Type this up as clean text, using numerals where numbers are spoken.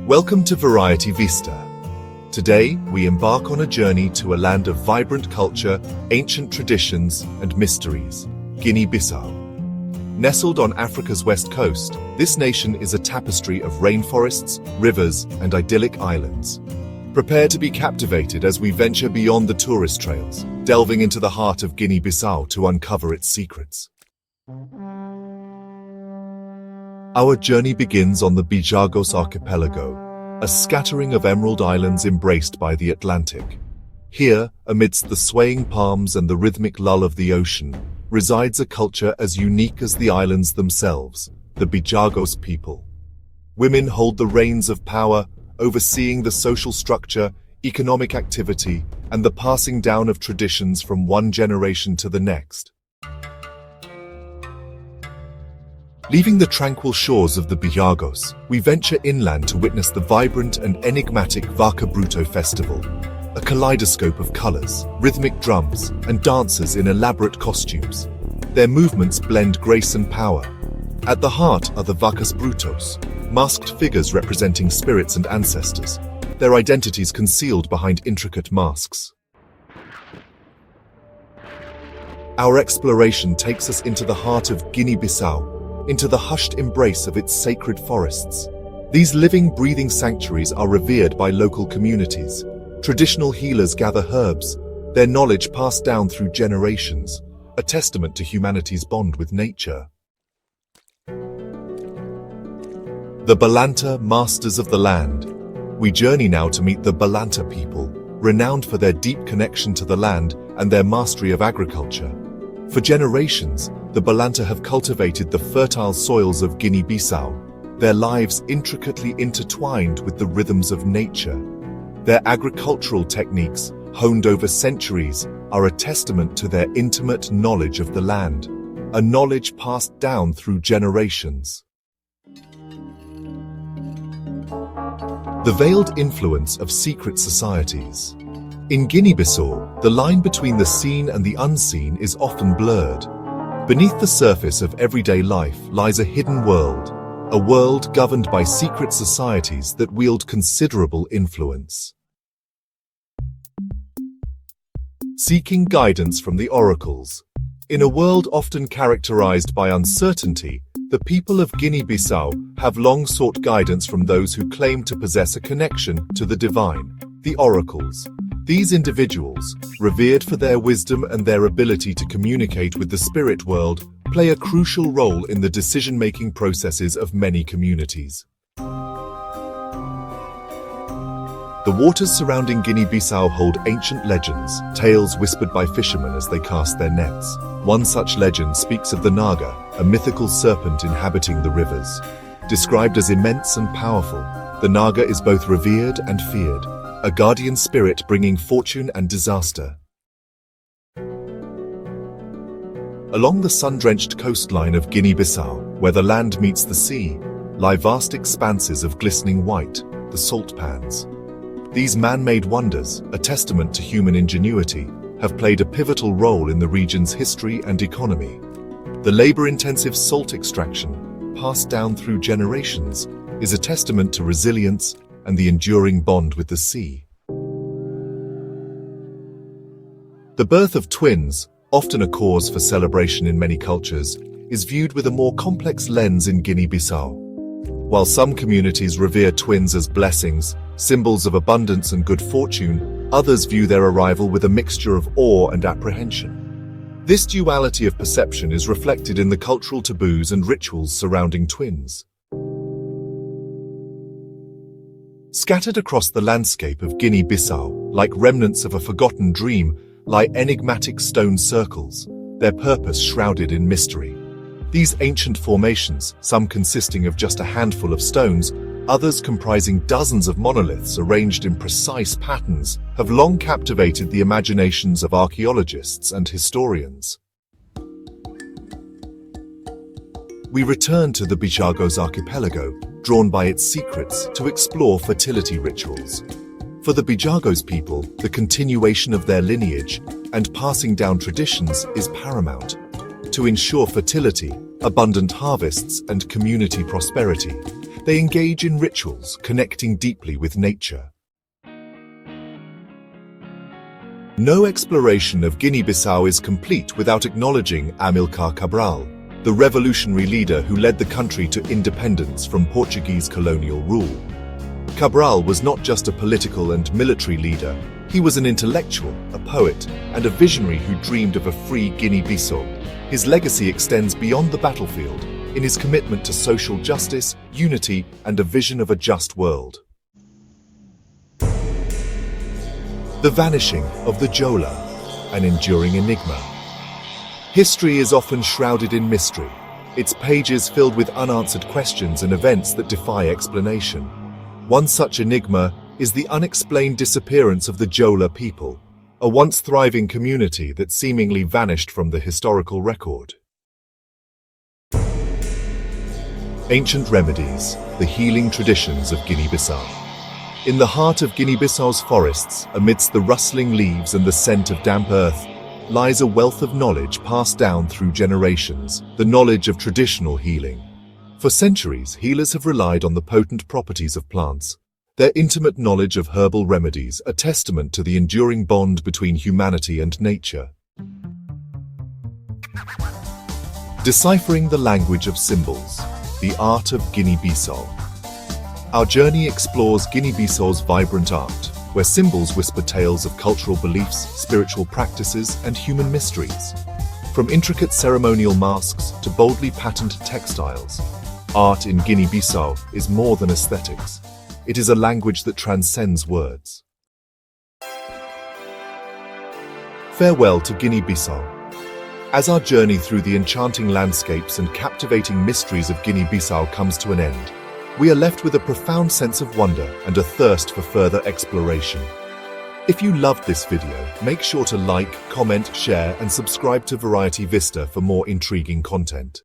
Welcome to Variety Vista. Today, we embark on a journey to a land of vibrant culture, ancient traditions, and mysteries, Guinea-Bissau. Nestled on Africa's west coast, this nation is a tapestry of rainforests, rivers, and idyllic islands. Prepare to be captivated as we venture beyond the tourist trails, delving into the heart of Guinea-Bissau to uncover its secrets. Our journey begins on the Bijagos Archipelago, a scattering of emerald islands embraced by the Atlantic. Here, amidst the swaying palms and the rhythmic lull of the ocean, resides a culture as unique as the islands themselves, the Bijagos people. Women hold the reins of power, overseeing the social structure, economic activity, and the passing down of traditions from one generation to the next. Leaving the tranquil shores of the Bijagos, we venture inland to witness the vibrant and enigmatic Vaca Bruto festival, a kaleidoscope of colors, rhythmic drums, and dancers in elaborate costumes. Their movements blend grace and power. At the heart are the Vacas Brutos, masked figures representing spirits and ancestors, their identities concealed behind intricate masks. Our exploration takes us into the heart of Guinea-Bissau, into the hushed embrace of its sacred forests. These living, breathing sanctuaries are revered by local communities. Traditional healers gather herbs, their knowledge passed down through generations, a testament to humanity's bond with nature. The Balanta, masters of the land. We journey now to meet the Balanta people, renowned for their deep connection to the land and their mastery of agriculture. For generations, the Balanta have cultivated the fertile soils of Guinea-Bissau, their lives intricately intertwined with the rhythms of nature. Their agricultural techniques, honed over centuries, are a testament to their intimate knowledge of the land, a knowledge passed down through generations. The veiled influence of secret societies. In Guinea-Bissau, the line between the seen and the unseen is often blurred. Beneath the surface of everyday life lies a hidden world, a world governed by secret societies that wield considerable influence. Seeking guidance from the oracles. In a world often characterized by uncertainty, the people of Guinea-Bissau have long sought guidance from those who claim to possess a connection to the divine, the oracles. These individuals, revered for their wisdom and their ability to communicate with the spirit world, play a crucial role in the decision-making processes of many communities. The waters surrounding Guinea-Bissau hold ancient legends, tales whispered by fishermen as they cast their nets. One such legend speaks of the Naga, a mythical serpent inhabiting the rivers. Described as immense and powerful, the Naga is both revered and feared, a guardian spirit bringing fortune and disaster. Along the sun-drenched coastline of Guinea-Bissau, where the land meets the sea, lie vast expanses of glistening white, the salt pans. These man-made wonders, a testament to human ingenuity, have played a pivotal role in the region's history and economy. The labor-intensive salt extraction, passed down through generations, is a testament to resilience and the enduring bond with the sea. The birth of twins, often a cause for celebration in many cultures, is viewed with a more complex lens in Guinea-Bissau. While some communities revere twins as blessings, symbols of abundance and good fortune, others view their arrival with a mixture of awe and apprehension. This duality of perception is reflected in the cultural taboos and rituals surrounding twins. Scattered across the landscape of Guinea-Bissau, like remnants of a forgotten dream, lie enigmatic stone circles, their purpose shrouded in mystery. These ancient formations, some consisting of just a handful of stones, others comprising dozens of monoliths arranged in precise patterns, have long captivated the imaginations of archaeologists and historians. We return to the Bijagos archipelago, drawn by its secrets, to explore fertility rituals. For the Bijagos people, the continuation of their lineage and passing down traditions is paramount. To ensure fertility, abundant harvests, and community prosperity, They engage in rituals, connecting deeply with nature. No exploration of Guinea-Bissau is complete without acknowledging Amilcar Cabral, the revolutionary leader who led the country to independence from Portuguese colonial rule. Cabral was not just a political and military leader, he was an intellectual, a poet, and a visionary who dreamed of a free Guinea-Bissau. His legacy extends beyond the battlefield, in his commitment to social justice, unity, and a vision of a just world. The vanishing of the Jola, an enduring enigma. History is often shrouded in mystery, its pages filled with unanswered questions and events that defy explanation. One such enigma is the unexplained disappearance of the Jola people, a once thriving community that seemingly vanished from the historical record. Ancient remedies, the healing traditions of Guinea-Bissau. In the heart of Guinea-Bissau's forests, amidst the rustling leaves and the scent of damp earth, lies a wealth of knowledge passed down through generations, the knowledge of traditional healing. For centuries, healers have relied on the potent properties of plants. Their intimate knowledge of herbal remedies, a testament to the enduring bond between humanity and nature. Deciphering the language of symbols, the art of Guinea-Bissau. Our journey explores Guinea-Bissau's vibrant art, where symbols whisper tales of cultural beliefs, spiritual practices, and human mysteries. From intricate ceremonial masks to boldly patterned textiles, art in Guinea-Bissau is more than aesthetics. It is a language that transcends words. Farewell to Guinea-Bissau. As our journey through the enchanting landscapes and captivating mysteries of Guinea-Bissau comes to an end, we are left with a profound sense of wonder and a thirst for further exploration. If you loved this video, make sure to like, comment, share, and subscribe to Variety Vista for more intriguing content.